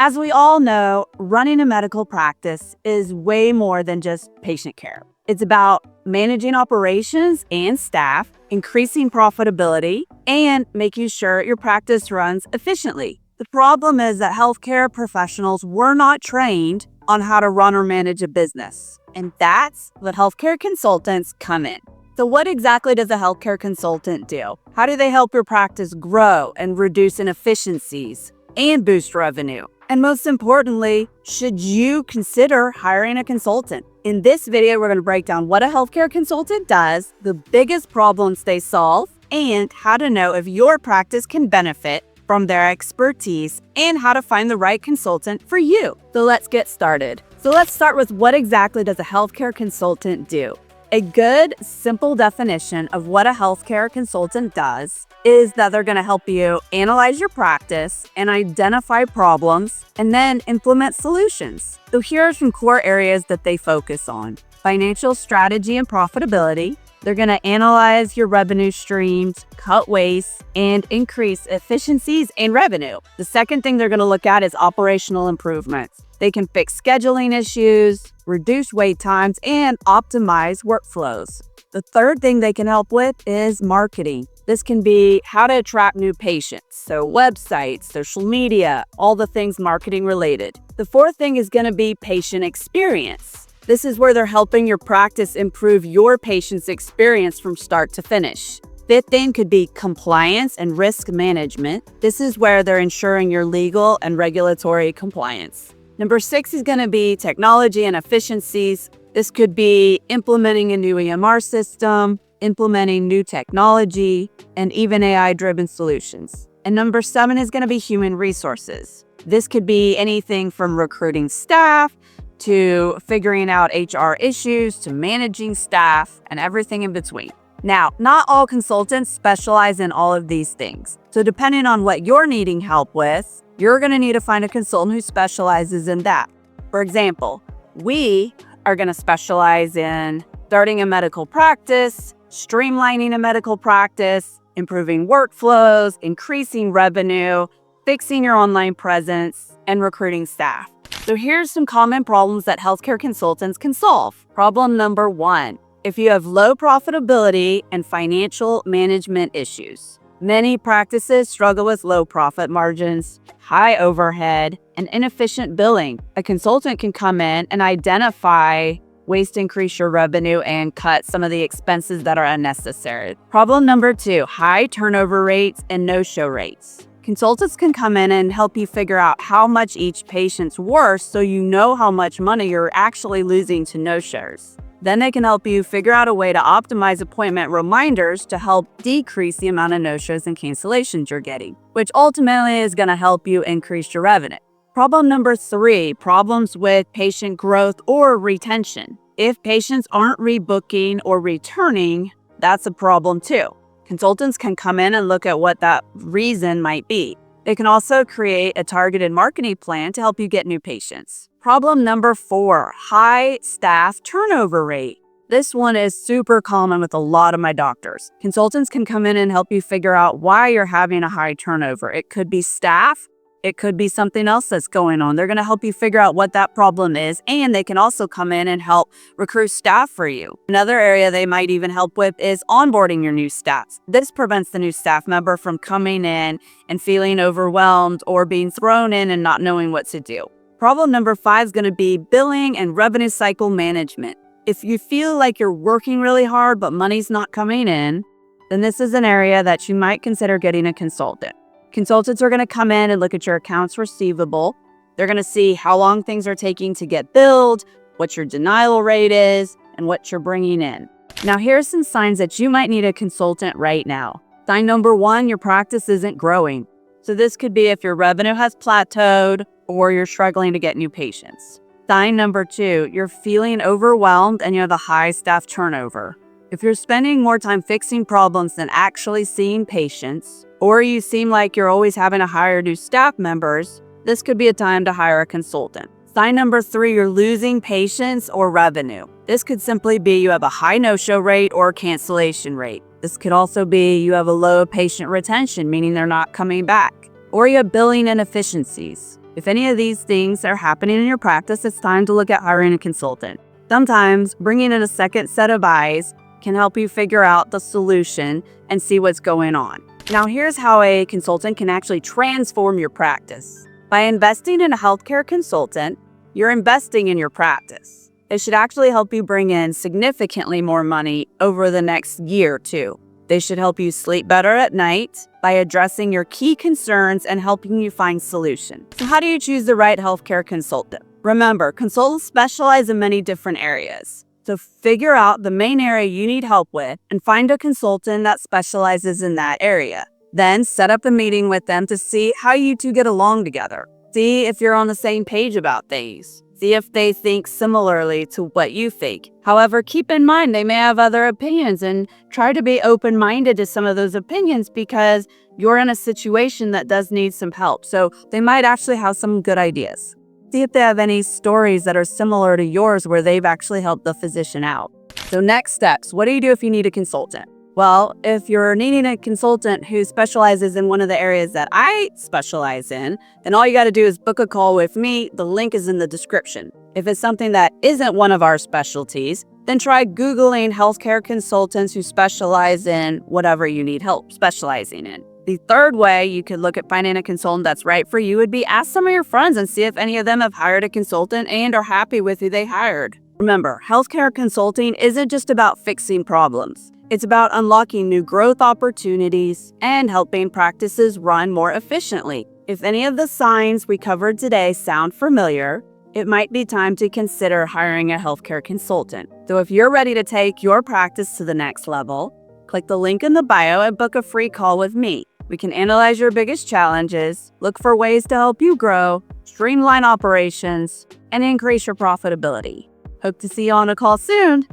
As we all know, running a medical practice is way more than just patient care. It's about managing operations and staff, increasing profitability, and making sure your practice runs efficiently. The problem is that healthcare professionals were not trained on how to run or manage a business. And that's what healthcare consultants come in. So what exactly does a healthcare consultant do? How do they help your practice grow and reduce inefficiencies and boost revenue? And most importantly, should you consider hiring a consultant? In this video, we're going to break down what a healthcare consultant does, the biggest problems they solve, and how to know if your practice can benefit from their expertise and how to find the right consultant for you. So let's get started. So let's start with what exactly does a healthcare consultant do? A good, simple definition of what a healthcare consultant does is that they're going to help you analyze your practice and identify problems and then implement solutions. So here are some core areas that they focus on: financial strategy and profitability. They're going to analyze your revenue streams, cut waste, and increase efficiencies and revenue. The second thing they're going to look at is operational improvements. They can fix scheduling issues, reduce wait times, and optimize workflows. The third thing they can help with is marketing. This can be how to attract new patients, so websites, social media, all the things marketing related. The fourth thing is going to be patient experience. This is where they're helping your practice improve your patient's experience from start to finish. Fifth thing could be compliance and risk management. This is where they're ensuring your legal and regulatory compliance. Number 6 is going to be technology and efficiencies. This could be implementing a new EMR system, implementing new technology, and even AI-driven solutions. And number 7 is going to be human resources. This could be anything from recruiting staff to figuring out HR issues to managing staff and everything in between. Now, not all consultants specialize in all of these things. So depending on what you're needing help with, you're going to need to find a consultant who specializes in that. For example, we are going to specialize in starting a medical practice, streamlining a medical practice, improving workflows, increasing revenue, fixing your online presence, and recruiting staff. So here's some common problems that healthcare consultants can solve. Problem number 1. If you have low profitability and financial management issues. Many practices struggle with low profit margins, high overhead, and inefficient billing. A consultant can come in and identify ways to increase your revenue and cut some of the expenses that are unnecessary. Problem number 2, high turnover rates and no-show rates. Consultants can come in and help you figure out how much each patient's worth so you know how much money you're actually losing to no-shows. Then they can help you figure out a way to optimize appointment reminders to help decrease the amount of no-shows and cancellations you're getting, which ultimately is going to help you increase your revenue. Problem number 3, problems with patient growth or retention. If patients aren't rebooking or returning, that's a problem too. Consultants can come in and look at what that reason might be. They can also create a targeted marketing plan to help you get new patients. Problem number 4, high staff turnover rate. This one is super common with a lot of my doctors. Consultants can come in and help you figure out why you're having a high turnover. It could be staff. It could be something else that's going on. They're going to help you figure out what that problem is, and they can also come in and help recruit staff for you. Another area they might even help with is onboarding your new staff. This prevents the new staff member from coming in and feeling overwhelmed or being thrown in and not knowing what to do. Problem number 5 is going to be billing and revenue cycle management. If you feel like you're working really hard but money's not coming in, then this is an area that you might consider getting a consultant. Consultants are going to come in and look at your accounts receivable. They're going to see how long things are taking to get billed, what your denial rate is, and what you're bringing in. Now, here's some signs that you might need a consultant right now. Sign number 1, your practice isn't growing. So this could be if your revenue has plateaued or you're struggling to get new patients. Sign number 2, you're feeling overwhelmed and you have a high staff turnover. If you're spending more time fixing problems than actually seeing patients, or you seem like you're always having to hire new staff members, this could be a time to hire a consultant. Sign number 3, you're losing patients or revenue. This could simply be you have a high no-show rate or cancellation rate. This could also be you have a low patient retention, meaning they're not coming back, or you have billing inefficiencies. If any of these things are happening in your practice, it's time to look at hiring a consultant. Sometimes bringing in a second set of eyes can help you figure out the solution and see what's going on. Now, here's how a consultant can actually transform your practice. By investing in a healthcare consultant, you're investing in your practice. It should actually help you bring in significantly more money over the next year or two. They should help you sleep better at night by addressing your key concerns and helping you find solutions. So how do you choose the right healthcare consultant? Remember, consultants specialize in many different areas. So figure out the main area you need help with and find a consultant that specializes in that area. Then set up a meeting with them to see how you two get along together. See if you're on the same page about things. See if they think similarly to what you think. However, keep in mind they may have other opinions, and try to be open-minded to some of those opinions because you're in a situation that does need some help. So they might actually have some good ideas. See if they have any stories that are similar to yours where they've actually helped the physician out. So next steps, what do you do if you need a consultant? Well, if you're needing a consultant who specializes in one of the areas that I specialize in, then all you got to do is book a call with me. The link is in the description. If it's something that isn't one of our specialties, then try Googling healthcare consultants who specialize in whatever you need help specializing in. The third way you could look at finding a consultant that's right for you would be ask some of your friends and see if any of them have hired a consultant and are happy with who they hired. Remember, healthcare consulting isn't just about fixing problems. It's about unlocking new growth opportunities and helping practices run more efficiently. If any of the signs we covered today sound familiar, it might be time to consider hiring a healthcare consultant. So if you're ready to take your practice to the next level, click the link in the bio and book a free call with me. We can analyze your biggest challenges, look for ways to help you grow, streamline operations, and increase your profitability. Hope to see you on a call soon.